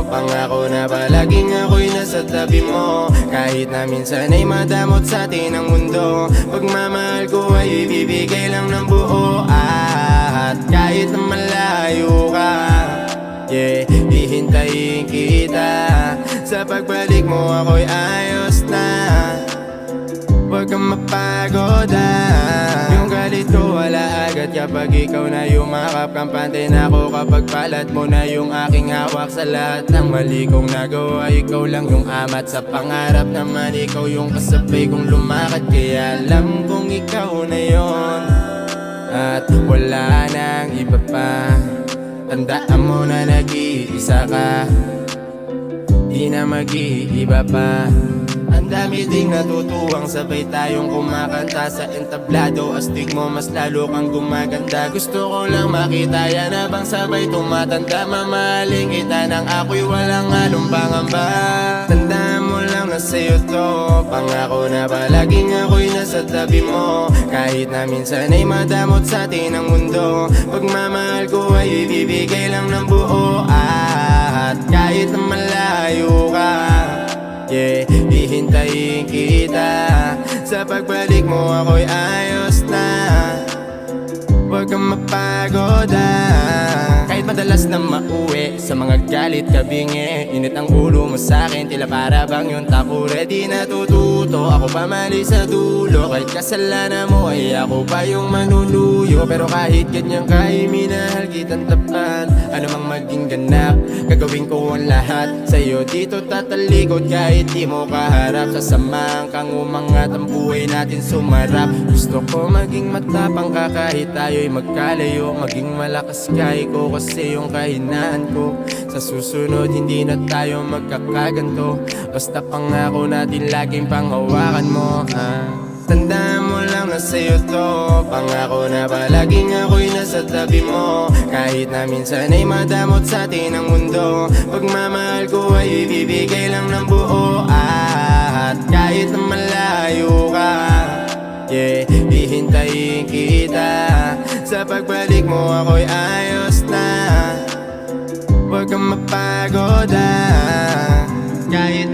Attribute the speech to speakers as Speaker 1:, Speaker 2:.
Speaker 1: Pangako na palaging ako'y nasa tabi mo, kahit na minsan ay madamot sa atin ang mundo. Pagmamahal ko ay ibibigay lang ng buo, at kahit na malayo ka, hihintayin kita. Sa pagbalik mo ako'y ayos na, huwag kang mapagod Yung galit ko wala agad kapag ikaw na yumakap. Kampante na ako kapag palat mo na yung aking hawak. Sa lahat ng mali kong nagawa, ikaw lang yung amat. Sa pangarap naman ikaw yung kasabay kong lumakad. Kaya alam kong ikaw na yon, at wala nang iba pa. Tandaan mo na nag-iisa ka, di na mag-iiba pa. Ang dami ding natutuwang sabay tayong kumakanta sa entablado. Astig mo mas lalo kang gumaganda. Gusto ko lang makita yan habang sabay tumatanda. Mamahaling kita nang ako'y walang halong pangamba. Tandaan mo lang na sa'yo to, pangako na palaging ako'y nasa tabi mo, kahit na minsan ay madamot sa atin ang mundo. Pagmamahal ko ay ibibigay lang ng buo, at kahit na malayo ka, hihintayin kita. Sa pagbalik mo ako'y ayos na, huwag kang mapagod Kahit madalas na mauwi sa mga galit kabingi, init ang ulo mo sa'kin, tila para bang yung tako ready na tututo. Ako pa mali sa dulo, kahit kasalanan mo ay ako pa yung manuluyo. Pero kahit ganyan kay minahal kitang tapat, ano mang maging ganap, gagawin ko ang lahat. Sa'yo dito tatalikod kahit di mo kaharap. Sasamahan kang umangat, ang buhay natin sumarap. Gusto ko maging matapang ka kahit tayo'y magkalayo, maging malakas kay ko kasi yung kahinaan ko. Sa susunod hindi na tayo magkakaganto, basta pangako natin laging panghawakan mo Tandaan mo lang na sa'yo to, pangako na palaging ako'y nasa tabi mo, kahit na minsan ay madamot sa atin ang mundo. Pagmamahal ko ay ibibigay lang ng buo, at kahit na malayo ka, hihintayin kita. Sa pagbalik mo ako'y ayos na, huwag kang mapagod kahit